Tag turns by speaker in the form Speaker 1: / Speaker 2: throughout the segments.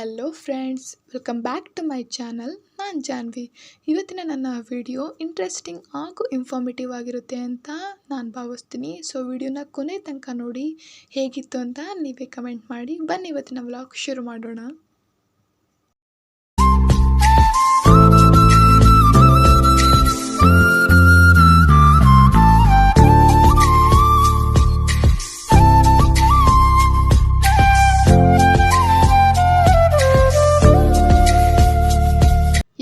Speaker 1: Hello friends, welcome back to my channel. ನಾನು ಜಾನ್ವಿ. ಇವತ್ತಿನ ನನ್ನ ವಿಡಿಯೋ ಇಂಟ್ರೆಸ್ಟಿಂಗ್ ಹಾಗೂ ಇನ್ಫಾರ್ಮೇಟಿವ್ ಆಗಿರುತ್ತೆ ಅಂತ ನಾನು ಭಾವಿಸ್ತೀನಿ. ಸೊ ವಿಡಿಯೋನ ಕೊನೆ ತನಕ ನೋಡಿ, ಹೇಗಿತ್ತು ಅಂತ ನೀವೇ ಕಮೆಂಟ್ ಮಾಡಿ. ಬನ್ನಿ ಇವತ್ತಿನ ವ್ಲಾಗ್ ಶುರು ಮಾಡೋಣ.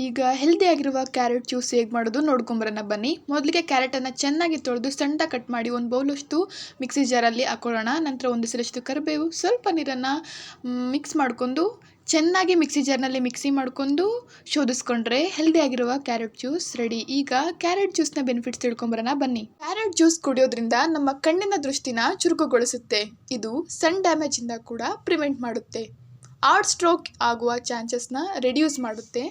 Speaker 1: ಈಗ ಹೆಲ್ದಿಯಾಗಿರುವ ಕ್ಯಾರೆಟ್ ಜ್ಯೂಸ್ ಹೇಗೆ ಮಾಡೋದು ನೋಡ್ಕೊಂಬರೋಣ ಬನ್ನಿ. ಮೊದಲಿಗೆ ಕ್ಯಾರೆಟನ್ನು ಚೆನ್ನಾಗಿ ತೊಳೆದು ಸಣ್ಣ ಕಟ್ ಮಾಡಿ ಒಂದು ಬೌಲಷ್ಟು ಮಿಕ್ಸಿ ಜಾರಲ್ಲಿ ಹಾಕೊಳ್ಳೋಣ. ನಂತರ ಒಂದು ಸಲಷ್ಟು ಕರಿಬೇವು, ಸ್ವಲ್ಪ ನೀರನ್ನು ಮಿಕ್ಸ್ ಮಾಡಿಕೊಂಡು ಚೆನ್ನಾಗಿ ಮಿಕ್ಸಿ ಜಾರ್ನಲ್ಲಿ ಮಿಕ್ಸಿ ಮಾಡಿಕೊಂಡು ಶೋಧಿಸ್ಕೊಂಡ್ರೆ ಹೆಲ್ದಿಯಾಗಿರುವ ಕ್ಯಾರೆಟ್ ಜ್ಯೂಸ್ ರೆಡಿ. ಈಗ ಕ್ಯಾರೆಟ್ ಜ್ಯೂಸ್ನ ಬೆನಿಫಿಟ್ಸ್ ತಿಳ್ಕೊಂಬರೋಣ ಬನ್ನಿ. ಕ್ಯಾರೆಟ್ ಜ್ಯೂಸ್ ಕುಡಿಯೋದ್ರಿಂದ ನಮ್ಮ ಕಣ್ಣಿನ ದೃಷ್ಟಿನ ಚುರುಕುಗೊಳಿಸುತ್ತೆ. ಇದು ಸನ್ ಡ್ಯಾಮೇಜಿಂದ ಕೂಡ ಪ್ರಿವೆಂಟ್ ಮಾಡುತ್ತೆ. ಹಾರ್ಟ್ ಸ್ಟ್ರೋಕ್ ಆಗುವ ಚಾನ್ಸಸ್ನ ರೆಡ್ಯೂಸ್ ಮಾಡುತ್ತೆ.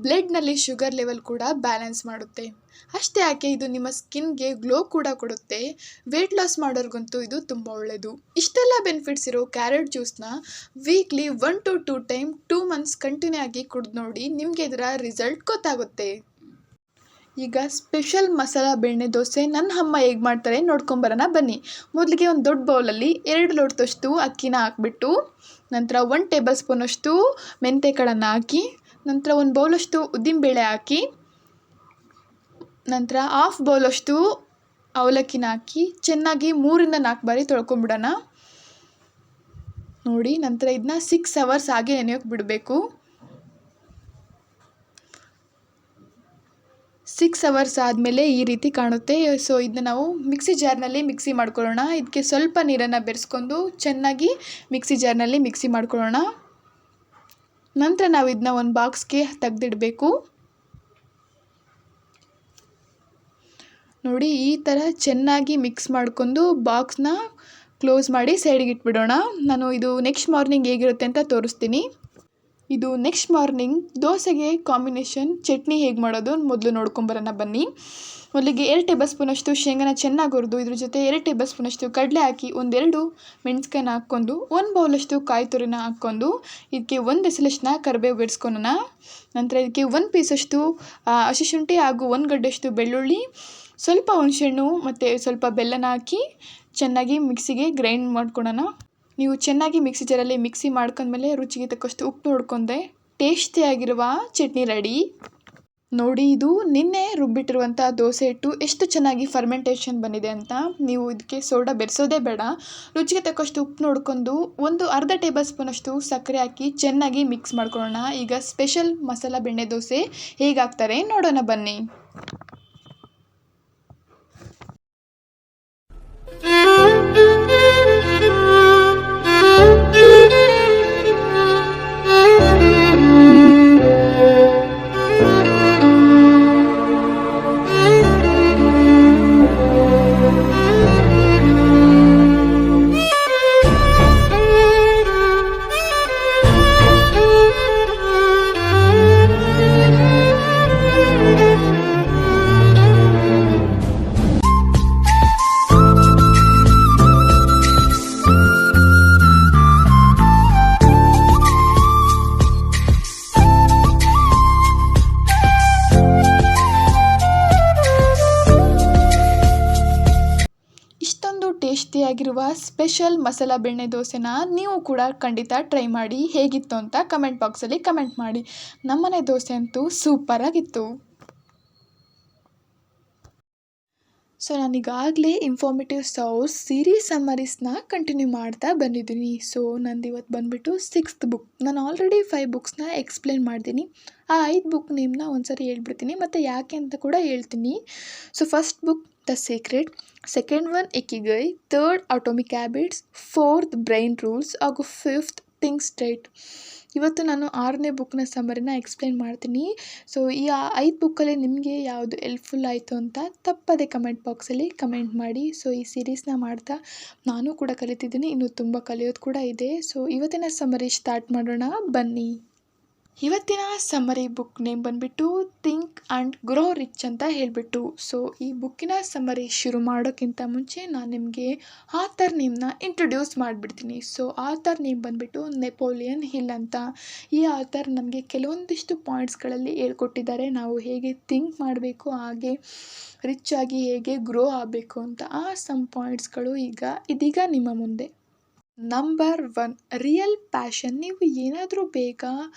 Speaker 1: ಬ್ಲಡ್ನಲ್ಲಿ ಶುಗರ್ ಲೆವೆಲ್ ಕೂಡ ಬ್ಯಾಲೆನ್ಸ್ ಮಾಡುತ್ತೆ. ಅಷ್ಟೇ ಯಾಕೆ, ಇದು ನಿಮ್ಮ ಸ್ಕಿನ್ಗೆ ಗ್ಲೋ ಕೂಡ ಕೊಡುತ್ತೆ. ವೆಯ್ಟ್ ಲಾಸ್ ಮಾಡೋರ್ಗಂತೂ ಇದು ತುಂಬ ಒಳ್ಳೆಯದು. ಇಷ್ಟೆಲ್ಲ ಬೆನಿಫಿಟ್ಸ್ ಇರೋ ಕ್ಯಾರೆಟ್ ಜ್ಯೂಸ್ನ weekly 1 to 2 time 2 months continue ಆಗಿ ಕುಡಿದು ನೋಡಿ, ನಿಮಗೆ ಇದರ ರಿಸಲ್ಟ್ ಗೊತ್ತಾಗುತ್ತೆ. ಈಗ ಸ್ಪೆಷಲ್ ಮಸಾಲ ಬೆಣ್ಣೆ ದೋಸೆ ನನ್ನ ಅಮ್ಮ ಹೇಗೆ ಮಾಡ್ತಾರೆ ನೋಡ್ಕೊಂಬರೋಣ ಬನ್ನಿ. ಮೊದಲಿಗೆ ಒಂದು ದೊಡ್ಡ ಬೌಲಲ್ಲಿ 2 ಲೋಟದಷ್ಟು ಅಕ್ಕಿನ ಹಾಕ್ಬಿಟ್ಟು, ನಂತರ 1 ಟೇಬಲ್ ಸ್ಪೂನಷ್ಟು ಮೆಂತ್ಯಕಾಳನ್ನು ಹಾಕಿ, ನಂತರ 1 ಬೌಲಷ್ಟು ಉದ್ದಿನಬೇಳೆ ಹಾಕಿ, ನಂತರ 1/2 ಬೌಲಷ್ಟು ಅವಲಕ್ಕಿನ ಹಾಕಿ ಚೆನ್ನಾಗಿ 3 ಇಂದ 4 ಬಾರಿ ತೊಳ್ಕೊಂಬಿಡೋಣ ನೋಡಿ. ನಂತರ ಇದನ್ನ 6 ಅವರ್ಸ್ ಹಾಗೆ ನೆನೆಯೋಕೆ ಬಿಡಬೇಕು. 6 ಅವರ್ಸ್ ಆದಮೇಲೆ ಈ ರೀತಿ ಕಾಣುತ್ತೆ. ಸೊ ಇದನ್ನ ನಾವು ಮಿಕ್ಸಿ ಜಾರ್ನಲ್ಲಿ ಮಿಕ್ಸಿ ಮಾಡ್ಕೊಳ್ಳೋಣ. ಇದಕ್ಕೆ ಸ್ವಲ್ಪ ನೀರನ್ನು ಬೆರೆಸ್ಕೊಂಡು ಚೆನ್ನಾಗಿ ಮಿಕ್ಸಿ ಜಾರ್ನಲ್ಲಿ ಮಿಕ್ಸಿ ಮಾಡ್ಕೊಳ್ಳೋಣ. ನಂತರ ನಾವು ಇದನ್ನ ಒಂದು ಬಾಕ್ಸ್ಗೆ ತೆಗೆದಿಡಬೇಕು ನೋಡಿ. ಈ ಥರ ಚೆನ್ನಾಗಿ ಮಿಕ್ಸ್ ಮಾಡ್ಕೊಂಡು ಬಾಕ್ಸ್ನ ಕ್ಲೋಸ್ ಮಾಡಿ ಸೈಡಿಗೆ ಇಟ್ಬಿಡೋಣ. ನಾನು ಇದು ನೆಕ್ಸ್ಟ್ ಮಾರ್ನಿಂಗ್ ಹೇಗಿರುತ್ತೆ ಅಂತ ತೋರಿಸ್ತೀನಿ. ಇದು ನೆಕ್ಸ್ಟ್ ಮಾರ್ನಿಂಗ್ ದೋಸೆಗೆ ಕಾಂಬಿನೇಷನ್ ಚಟ್ನಿ ಹೇಗೆ ಮಾಡೋದು ಮೊದಲು ನೋಡ್ಕೊಂಬರೋಣ ಬನ್ನಿ. ಮೊದಲಿಗೆ 2 ಟೇಬಲ್ ಸ್ಪೂನಷ್ಟು ಶೇಂಗಾನ ಚೆನ್ನಾಗಿ ಹುರಿದು, ಇದ್ರ ಜೊತೆ 2 ಟೇಬಲ್ ಸ್ಪೂನಷ್ಟು ಕಡಲೆ ಹಾಕಿ, 1-2 ಮೆಣಸಿನ್ಕಾಯಿನ ಹಾಕ್ಕೊಂಡು, 1 ಬೌಲಷ್ಟು ಕಾಯಿ ತುರಿನ ಹಾಕ್ಕೊಂಡು, ಇದಕ್ಕೆ 1 ಎಸಳಷ್ಟು ಕರಿಬೇವು ಬೆರೆಸ್ಕೊಳ್ಳೋಣ. ನಂತರ ಇದಕ್ಕೆ 1 ಪೀಸಷ್ಟು ಹಸಿಶುಂಠಿ ಹಾಗೂ 1 ಗಡ್ಡೆಯಷ್ಟು ಬೆಳ್ಳುಳ್ಳಿ, ಸ್ವಲ್ಪ ಹುಣಸೆಹಣ್ಣು ಮತ್ತು ಸ್ವಲ್ಪ ಬೆಲ್ಲನ ಹಾಕಿ ಚೆನ್ನಾಗಿ ಮಿಕ್ಸಿಗೆ ಗ್ರೈಂಡ್ ಮಾಡ್ಕೊಳ್ಳೋಣ. ನೀವು ಚೆನ್ನಾಗಿ ಮಿಕ್ಸಿ ಜಾರಲ್ಲಿ ಮಿಕ್ಸಿ ಮಾಡ್ಕೊಂಡ್ಮೇಲೆ ರುಚಿಗೆ ತಕ್ಕಷ್ಟು ಉಪ್ಪು ನೋಡ್ಕೊಂಡೆ ಟೇಸ್ಟಿಯಾಗಿರುವ ಚಟ್ನಿ ರೆಡಿ ನೋಡಿ. ಇದು ನಿನ್ನೆ ರುಬ್ಬಿಟ್ಟಿರುವಂಥ ದೋಸೆ ಹಿಟ್ಟು ಎಷ್ಟು ಚೆನ್ನಾಗಿ ಫರ್ಮೆಂಟೇಷನ್ ಬಂದಿದೆ ಅಂತ. ನೀವು ಇದಕ್ಕೆ ಸೋಡಾ ಬೆರೆಸೋದೇ ಬೇಡ. ರುಚಿಗೆ ತಕ್ಕಷ್ಟು ಉಪ್ಪು ನೋಡ್ಕೊಂಡು 1/2 ಟೇಬಲ್ ಸ್ಪೂನಷ್ಟು ಸಕ್ಕರೆ ಹಾಕಿ ಚೆನ್ನಾಗಿ ಮಿಕ್ಸ್ ಮಾಡ್ಕೊಳ್ಳೋಣ. ಈಗ ಸ್ಪೆಷಲ್ ಮಸಾಲ ಬೆಣ್ಣೆ ದೋಸೆ ಹೇಗೆ ಹಾಕ್ತಾರೆ ನೋಡೋಣ ಬನ್ನಿ. ಟೇಸ್ಟಿಯಾಗಿರುವ ಸ್ಪೆಷಲ್ ಮಸಾಲ ಬೆಣ್ಣೆ ದೋಸೆನ ನೀವು ಕೂಡ ಖಂಡಿತ ಟ್ರೈ ಮಾಡಿ. ಹೇಗಿತ್ತು ಅಂತ ಕಮೆಂಟ್ ಬಾಕ್ಸಲ್ಲಿ ಕಮೆಂಟ್ ಮಾಡಿ. ನಮ್ಮನೆ ದೋಸೆ ಅಂತೂ ಸೂಪರಾಗಿತ್ತು. ಸೊ ನಾನೀಗಾಗಲೇ ಇನ್ಫಾರ್ಮೇಟಿವ್ ಸೀರೀಸ್ ಸಮ್ಮರೀಸ್ನ ಕಂಟಿನ್ಯೂ ಮಾಡ್ತಾ ಬಂದಿದ್ದೀನಿ. ಸೊ ನಂದು ಇವತ್ತು ಬಂದುಬಿಟ್ಟು 6th ಬುಕ್. ನಾನು ಆಲ್ರೆಡಿ 5 ಬುಕ್ಸ್ನ ಎಕ್ಸ್ಪ್ಲೇನ್ ಮಾಡ್ತೀನಿ. ಆ 5 ಬುಕ್ ನೇಮ್ನ ಒಂದ್ಸರಿ ಹೇಳ್ಬಿಡ್ತೀನಿ ಮತ್ತು ಯಾಕೆ ಅಂತ ಕೂಡ ಹೇಳ್ತೀನಿ. So first book the secret, second one Ikigai, third atomic habits, 4th brain rules ಹಾಗೂ 5th ಥಿಂಕ್ ಸ್ಟ್ರೈಟ್. ಇವತ್ತು ನಾನು 6ನೇ ಬುಕ್ನ ಸಮ್ಮರಿನ ಎಕ್ಸ್ಪ್ಲೇನ್ ಮಾಡ್ತೀನಿ. ಸೊ ಈ 5 ಬುಕ್ಕಲ್ಲಿ ನಿಮಗೆ ಯಾವುದು ಹೆಲ್ಪ್ಫುಲ್ ಆಯಿತು ಅಂತ ತಪ್ಪದೆ ಕಮೆಂಟ್ ಬಾಕ್ಸಲ್ಲಿ ಕಮೆಂಟ್ ಮಾಡಿ. ಸೊ ಈ ಸೀರೀಸ್ನ ಮಾಡ್ತಾ ನಾನು ಕೂಡ ಕಲಿತಿದ್ದೀನಿ, ಇನ್ನೂ ತುಂಬ ಕಲಿಯೋದು ಕೂಡ ಇದೆ. ಸೊ ಇವತ್ತಿನ ಸಮ್ಮರಿ ಸ್ಟಾರ್ಟ್ ಮಾಡೋಣ ಬನ್ನಿ. ಇವತ್ತಿನ ಸಮ್ಮರಿ ಬುಕ್ ನೇಮ್ ಬಂದುಬಿಟ್ಟು ಥಿಂಕ್ ಆ್ಯಂಡ್ ಗ್ರೋ ರಿಚ್ ಅಂತ ಹೇಳಿಬಿಟ್ಟು. ಸೊ ಈ ಬುಕ್ಕಿನ ಸಮ್ಮರಿ ಶುರು ಮಾಡೋಕ್ಕಿಂತ ಮುಂಚೆ ನಾನು ನಿಮಗೆ ಆಥರ್ ನೇಮ್ನ ಇಂಟ್ರೊಡ್ಯೂಸ್ ಮಾಡಿಬಿಡ್ತೀನಿ. ಸೊ ಆಥರ್ ನೇಮ್ ಬಂದುಬಿಟ್ಟು ನೆಪೋಲಿಯನ್ ಹಿಲ್ ಅಂತ. ಈ ಆಥರ್ ನಮಗೆ ಕೆಲವೊಂದಿಷ್ಟು ಪಾಯಿಂಟ್ಸ್ಗಳಲ್ಲಿ ಹೇಳ್ಕೊಟ್ಟಿದ್ದಾರೆ, ನಾವು ಹೇಗೆ ಥಿಂಕ್ ಮಾಡಬೇಕು, ಹಾಗೆ ರಿಚ್ ಆಗಿ ಹೇಗೆ ಗ್ರೋ ಆಗಬೇಕು ಅಂತ. ಆ ಸಮ್ ಪಾಯಿಂಟ್ಸ್ಗಳು ಇದೀಗ ನಿಮ್ಮ ಮುಂದೆ. Number 1, real passion. ನೀವು ಏನಾದರೂ ಬೇಗ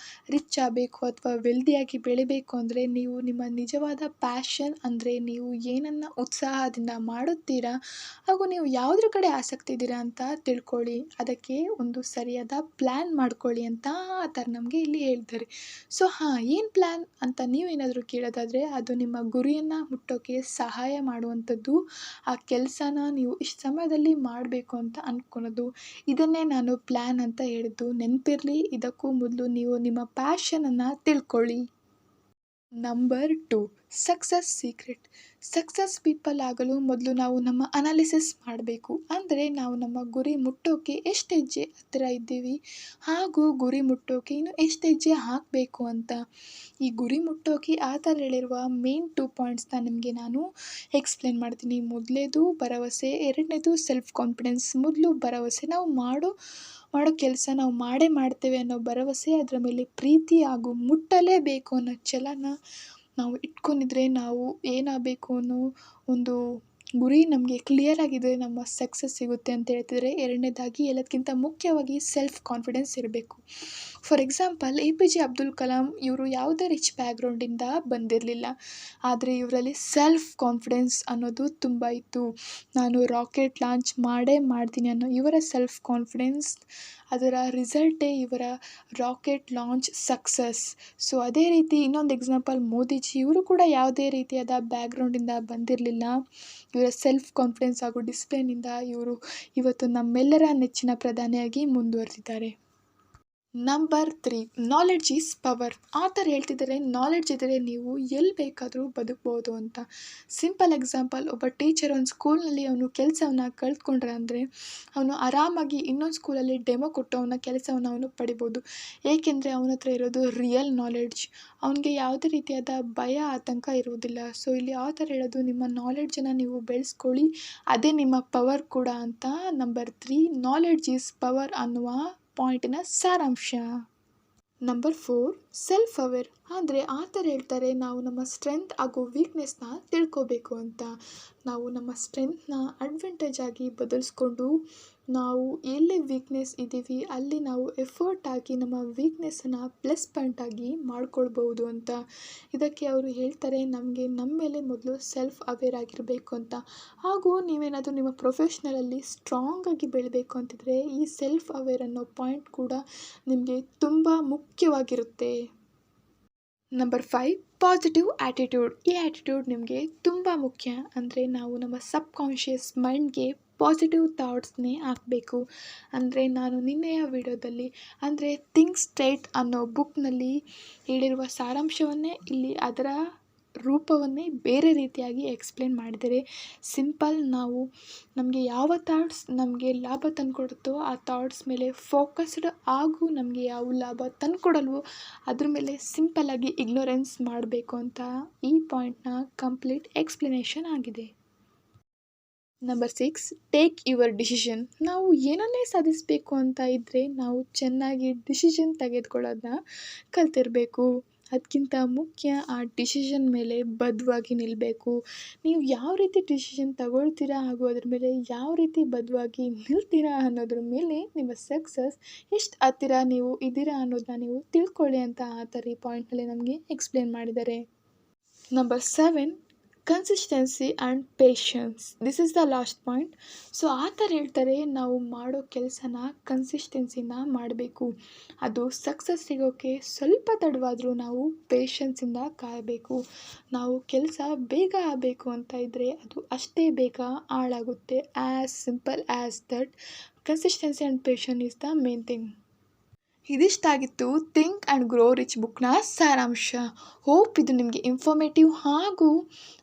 Speaker 1: ರಿಚ್ ಆಗಬೇಕು ಅಥವಾ ವೆಲ್ದಿಯಾಗಿ ಬೆಳಿಬೇಕು ಅಂದರೆ ನೀವು ನಿಮ್ಮ ನಿಜವಾದ ಪ್ಯಾಷನ್ ಅಂದರೆ ನೀವು ಏನನ್ನು ಉತ್ಸಾಹದಿಂದ ಮಾಡುತ್ತೀರಾ ಹಾಗೂ ನೀವು ಯಾವುದ್ರ ಕಡೆ ಆಸಕ್ತಿ ಇದ್ದೀರಾ ಅಂತ ತಿಳ್ಕೊಳ್ಳಿ. ಅದಕ್ಕೆ ಒಂದು ಸರಿಯಾದ ಪ್ಲ್ಯಾನ್ ಮಾಡ್ಕೊಳ್ಳಿ ಅಂತ ಆ ಥರ ನಮಗೆ ಇಲ್ಲಿ ಹೇಳ್ತಾರೆ. ಸೊ ಏನು ಪ್ಲ್ಯಾನ್ ಅಂತ ನೀವೇನಾದರೂ ಕೇಳೋದಾದರೆ ಅದು ನಿಮ್ಮ ಗುರಿಯನ್ನು ಮುಟ್ಟೋಕ್ಕೆ ಸಹಾಯ ಮಾಡುವಂಥದ್ದು. ಆ ಕೆಲಸನ ನೀವು ಇಷ್ಟು ಸಮಯದಲ್ಲಿ ಮಾಡಬೇಕು ಅಂತ ಅಂದ್ಕೊಳೋದು. ಇದನ್ನೇ ನಾನು ಪ್ಲ್ಯಾನ್ ಅಂತ ಹೇಳಿದ್ದು. ನೆನಪಿರಲಿ, ಇದಕ್ಕೂ ಮೊದಲು ನೀವು ನಿಮ್ಮ ಪ್ಯಾಷನನ್ನು ತಿಳ್ಕೊಳ್ಳಿ. Number 2, success secret. Success people ಆಗಲು ಮೊದಲು ನಾವು ನಮ್ಮ ಅನಾಲಿಸಿಸ್ ಮಾಡಬೇಕು. ಅಂದರೆ ನಾವು ನಮ್ಮ ಗುರಿ ಮುಟ್ಟೋಕೆ ಎಷ್ಟು ಹೆಜ್ಜೆ ಹತ್ತಿರ ಇದ್ದೀವಿ ಹಾಗೂ ಗುರಿ ಮುಟ್ಟೋಕೆ ಇನ್ನು ಎಷ್ಟು ಹೆಜ್ಜೆ ಹಾಕಬೇಕು ಅಂತ. ಈ ಗುರಿ ಮುಟ್ಟೋಕೆ ಆ ಥರ ಹೇಳಿರುವ ಮೇನ್ 2 ಪಾಯಿಂಟ್ಸ್ನ ನಿಮಗೆ ನಾನು ಎಕ್ಸ್ಪ್ಲೇನ್ ಮಾಡ್ತೀನಿ. ಮೊದಲೇದು ಭರವಸೆ, ಎರಡನೇದು ಸೆಲ್ಫ್ ಕಾನ್ಫಿಡೆನ್ಸ್. ಮೊದಲು ಭರವಸೆ, ನಾವು ಮಾಡೋ ಕೆಲಸ ನಾವು ಮಾಡೇ ಮಾಡ್ತೇವೆ ಅನ್ನೋ ಭರವಸೆ, ಅದರ ಮೇಲೆ ಪ್ರೀತಿ ಹಾಗೂ ಮುಟ್ಟಲೇಬೇಕು ಅನ್ನೋ ಛಲನ ನಾವು ಇಟ್ಕೊಂಡಿದ್ರೆ ನಾವು ಏನಾಗಬೇಕು ಅನ್ನೋ ಒಂದು ಗುರಿ ನಮಗೆ ಕ್ಲಿಯರ್ ಆಗಿದ್ದರೆ ನಮ್ಮ ಸಕ್ಸಸ್ ಸಿಗುತ್ತೆ ಅಂತ ಹೇಳ್ತಿದ್ರೆ. ಎರಡನೇದಾಗಿ ಎಲ್ಲದಕ್ಕಿಂತ ಮುಖ್ಯವಾಗಿ ಸೆಲ್ಫ್ ಕಾನ್ಫಿಡೆನ್ಸ್ ಇರಬೇಕು. For example APJ Abdul Kalam ಇವರು ಯಾವುದೇ ರಿಚ್ ಬ್ಯಾಕ್ಗ್ರೌಂಡಿಂದ ಬಂದಿರಲಿಲ್ಲ, ಆದರೆ ಇವರಲ್ಲಿ ಸೆಲ್ಫ್ ಕಾನ್ಫಿಡೆನ್ಸ್ ಅನ್ನೋದು ತುಂಬ ಇತ್ತು. ನಾನು ರಾಕೆಟ್ ಲಾಂಚ್ ಮಾಡೇ ಮಾಡ್ತೀನಿ ಅನ್ನೋ ಇವರ ಸೆಲ್ಫ್ ಕಾನ್ಫಿಡೆನ್ಸ್, ಅದರ ರಿಸಲ್ಟೇ ಇವರ ರಾಕೆಟ್ ಲಾಂಚ್ ಸಕ್ಸಸ್. ಸೊ ಅದೇ ರೀತಿ ಇನ್ನೊಂದು ಎಕ್ಸಾಂಪಲ್ ಮೋದಿಜಿ, ಇವರು ಕೂಡ ಯಾವುದೇ ರೀತಿಯಾದ ಬ್ಯಾಕ್ಗ್ರೌಂಡಿಂದ ಬಂದಿರಲಿಲ್ಲ. ಇವರ ಸೆಲ್ಫ್ ಕಾನ್ಫಿಡೆನ್ಸ್ ಹಾಗೂ ಡಿಸಿಪ್ಲಿನಿಂದ ಇವರು ಇವತ್ತು ನಮ್ಮೆಲ್ಲರ ನೆಚ್ಚಿನ ಪ್ರಧಾನಿಯಾಗಿ ಮುಂದುವರೆದಿದ್ದಾರೆ. Number 3, knowledge is power. ಆ ಥರ ಹೇಳ್ತಿದ್ದಾರೆ, ನಾಲೆಡ್ಜ್ ಇದ್ದರೆ ನೀವು ಎಲ್ಲಿ ಬೇಕಾದರೂ ಬದುಕ್ಬೋದು ಅಂತ. ಸಿಂಪಲ್ ಎಕ್ಸಾಂಪಲ್, ಒಬ್ಬ ಟೀಚರ್ ಒಂದು ಸ್ಕೂಲ್ನಲ್ಲಿ ಅವನು ಕೆಲಸವನ್ನು ಕಲ್ತ್ಕೊಂಡ್ರೆ ಅಂದರೆ ಅವನು ಆರಾಮಾಗಿ ಇನ್ನೊಂದು ಸ್ಕೂಲಲ್ಲಿ ಡೆಮೋ ಕೊಟ್ಟು ಅವನ ಕೆಲಸವನ್ನು ಅವನು ಪಡಿಬೋದು. ಏಕೆಂದರೆ ಅವನ ಹತ್ರ ಇರೋದು ರಿಯಲ್ ನಾಲೆಡ್ಜ್. ಅವನಿಗೆ ಯಾವುದೇ ರೀತಿಯಾದ ಭಯ ಆತಂಕ ಇರುವುದಿಲ್ಲ. ಸೊ ಇಲ್ಲಿ ಆ ಥರ ಹೇಳೋದು, ನಿಮ್ಮ ನಾಲೆಡ್ಜನ್ನು ನೀವು ಬೆಳೆಸ್ಕೊಳ್ಳಿ, ಅದೇ ನಿಮ್ಮ ಪವರ್ ಕೂಡ ಅಂತ. ನಂಬರ್ 3, ನಾಲೆಡ್ಜ್ ಈಸ್ ಪವರ್ ಅನ್ನುವ ಪಾಯಿಂಟಿನ ಸಾರಾಂಶ. Number 4, self aware. ಅಂದರೆ ಆ ಥರ ಹೇಳ್ತಾರೆ, ನಾವು ನಮ್ಮ ಸ್ಟ್ರೆಂತ್ ಹಾಗೂ ವೀಕ್ನೆಸ್ನ ತಿಳ್ಕೋಬೇಕು ಅಂತ. ನಾವು ನಮ್ಮ ಸ್ಟ್ರೆಂತ್ನ ಅಡ್ವಾಂಟೇಜ್ ಆಗಿ ಬದಲಿಸ್ಕೊಂಡು ನಾವು ಎಲ್ಲಿ ವೀಕ್ನೆಸ್ ಇದ್ದೀವಿ ಅಲ್ಲಿ ನಾವು ಎಫರ್ಟ್ ಆಗಿ ನಮ್ಮ ವೀಕ್ನೆಸ್ಸನ್ನು ಪ್ಲಸ್ ಪಾಯಿಂಟ್ ಆಗಿ ಮಾಡ್ಕೊಳ್ಬೋದು ಅಂತ. ಇದಕ್ಕೆ ಅವರು ಹೇಳ್ತಾರೆ, ನಮಗೆ ನಮ್ಮ ಮೇಲೆ ಮೊದಲು ಸೆಲ್ಫ್ ಅವೇರ್ ಆಗಿರಬೇಕು ಅಂತ. ಹಾಗೂ ನೀವೇನಾದರೂ ನಿಮ್ಮ ಪ್ರೊಫೆಷ್ನಲಲ್ಲಿ ಸ್ಟ್ರಾಂಗಾಗಿ ಬೆಳಿಬೇಕು ಅಂತಿದ್ರೆ ಈ ಸೆಲ್ಫ್ ಅವೇರ್ ಅನ್ನೋ ಪಾಯಿಂಟ್ ಕೂಡ ನಿಮಗೆ ತುಂಬ ಮುಖ್ಯವಾಗಿರುತ್ತೆ. Number 5, positive attitude. ಈ ಆ್ಯಟಿಟ್ಯೂಡ್ ನಿಮಗೆ ತುಂಬ ಮುಖ್ಯ. ಅಂದರೆ ನಾವು ನಮ್ಮ ಸಬ್ಕಾನ್ಷಿಯಸ್ ಮೈಂಡ್ಗೆ ಪಾಸಿಟಿವ್ ಥಾಟ್ಸ್ನೇ ಹಾಕಬೇಕು. ಅಂದರೆ ನಾನು ನಿನ್ನೆಯ ವಿಡಿಯೋದಲ್ಲಿ ಅಂದರೆ ಥಿಂಕ್ ಸ್ಟ್ರೈಟ್ ಅನ್ನೋ ಬುಕ್ನಲ್ಲಿ ಹೇಳಿರುವ ಸಾರಾಂಶವನ್ನೇ ಇಲ್ಲಿ ಅದರ ರೂಪವನ್ನೇ ಬೇರೆ ರೀತಿಯಾಗಿ ಎಕ್ಸ್ಪ್ಲೇನ್ ಮಾಡಿದರೆ. ಸಿಂಪಲ್, ನಾವು ನಮಗೆ ಯಾವ ಥಾಟ್ಸ್ ನಮಗೆ ಲಾಭ ತಂದುಕೊಡುತ್ತೋ ಆ ಥಾಟ್ಸ್ ಮೇಲೆ ಫೋಕಸ್ಡ್ ಹಾಗೂ ನಮಗೆ ಯಾವ ಲಾಭ ತಂದುಕೊಡಲ್ವೋ ಅದ್ರ ಮೇಲೆ ಸಿಂಪಲ್ಲಾಗಿ ಇಗ್ನೋರೆನ್ಸ್ ಮಾಡಬೇಕು ಅಂತ ಈ ಪಾಯಿಂಟ್ನ ಕಂಪ್ಲೀಟ್ ಎಕ್ಸ್ಪ್ಲನೇಷನ್ ಆಗಿದೆ. Number 6, take your decision. ನಾವು ಏನನ್ನೇ ಸಾಧಿಸಬೇಕು ಅಂತ ಇದ್ದರೆ ನಾವು ಚೆನ್ನಾಗಿ ಡಿಸಿಷನ್ ತೆಗೆದುಕೊಳ್ಳೋದನ್ನ ಕಲ್ತಿರಬೇಕು. ಅದಕ್ಕಿಂತ ಮುಖ್ಯ ಆ ಡಿಸಿಷನ್ ಮೇಲೆ ಬದ್ಧವಾಗಿ ನಿಲ್ಲಬೇಕು. ನೀವು ಯಾವ ರೀತಿ ಡಿಸಿಷನ್ ತಗೊಳ್ತೀರಾ ಹಾಗೂ ಅದ್ರ ಮೇಲೆ ಯಾವ ರೀತಿ ಬದ್ಧವಾಗಿ ನಿಲ್ತೀರಾ ಅನ್ನೋದ್ರ ಮೇಲೆ ನಿಮ್ಮ ಸಕ್ಸಸ್ ಎಷ್ಟು ಹತ್ತಿರ ನೀವು ಇದ್ದೀರಾ ಅನ್ನೋದನ್ನ ನೀವು ತಿಳ್ಕೊಳ್ಳಿ ಅಂತ ಆ ಥರ ಈ ಪಾಯಿಂಟ್ನಲ್ಲಿ ನಮಗೆ ಎಕ್ಸ್ಪ್ಲೇನ್ ಮಾಡಿದ್ದಾರೆ. Number 7, consistency and patience. This is the last point. So ಆ ಥರ ಹೇಳ್ತಾರೆ, ನಾವು ಮಾಡೋ ಕೆಲಸನ ಕನ್ಸಿಸ್ಟೆನ್ಸಿನ ಮಾಡಬೇಕು. ಅದು ಸಕ್ಸಸ್ ಸಿಗೋಕ್ಕೆ ಸ್ವಲ್ಪ ತಡವಾದರೂ ನಾವು ಪೇಷನ್ಸಿಂದ ಕಾಯಬೇಕು. ನಾವು ಕೆಲಸ ಬೇಗ ಆಗಬೇಕು ಅಂತ ಇದ್ದರೆ ಅದು ಅಷ್ಟೇ ಬೇಗ ಹಾಳಾಗುತ್ತೆ. As simple as that. Consistency and passion is the main thing. ಇದಿಷ್ಟಾಗಿತ್ತು ಥಿಂಕ್ ಆ್ಯಂಡ್ ಗ್ರೋ ರಿಚ್ ಬುಕ್ನ ಸಾರಾಂಶ. ಹೋಪ್ ಇದು ನಿಮಗೆ ಇನ್ಫಾರ್ಮೇಟಿವ್ ಹಾಗೂ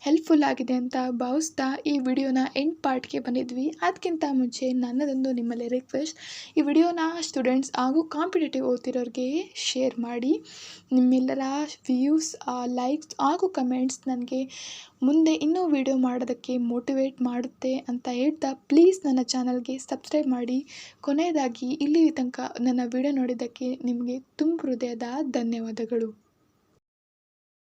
Speaker 1: ಹೆಲ್ಪ್ಫುಲ್ ಆಗಿದೆ ಅಂತ ಭಾವಿಸ್ತಾ ಈ ವಿಡಿಯೋನ ಎಂಡ್ ಪಾರ್ಟ್ಗೆ ಬಂದಿದ್ವಿ. ಅದಕ್ಕಿಂತ ಮುಂಚೆ ನನ್ನದೊಂದು ನಿಮ್ಮಲ್ಲಿ ರಿಕ್ವೆಸ್ಟ್, ಈ ವಿಡಿಯೋನ ಸ್ಟೂಡೆಂಟ್ಸ್ ಹಾಗೂ ಕಾಂಪಿಟೇಟಿವ್ ಓದ್ತಿರೋರಿಗೆ ಶೇರ್ ಮಾಡಿ. ನಿಮ್ಮೆಲ್ಲರ ವ್ಯೂಸ್, ಲೈಕ್ಸ್ ಹಾಗೂ ಕಮೆಂಟ್ಸ್ ನನಗೆ ಮುಂದೆ ಇನ್ನೂ ವಿಡಿಯೋ ಮಾಡೋದಕ್ಕೆ ಮೋಟಿವೇಟ್ ಮಾಡುತ್ತೆ ಅಂತ ಹೇಳ್ತಾ ಪ್ಲೀಸ್ ನನ್ನ ಚಾನಲ್ಗೆ ಸಬ್ಸ್ಕ್ರೈಬ್ ಮಾಡಿ. ಕೊನೆಯದಾಗಿ ಇಲ್ಲಿ ತನಕ ನನ್ನ ವಿಡಿಯೋ ನೋಡಿದ್ದಕ್ಕೆ ನಿಮಗೆ ತುಂಬ ಹೃದಯದ ಧನ್ಯವಾದಗಳು.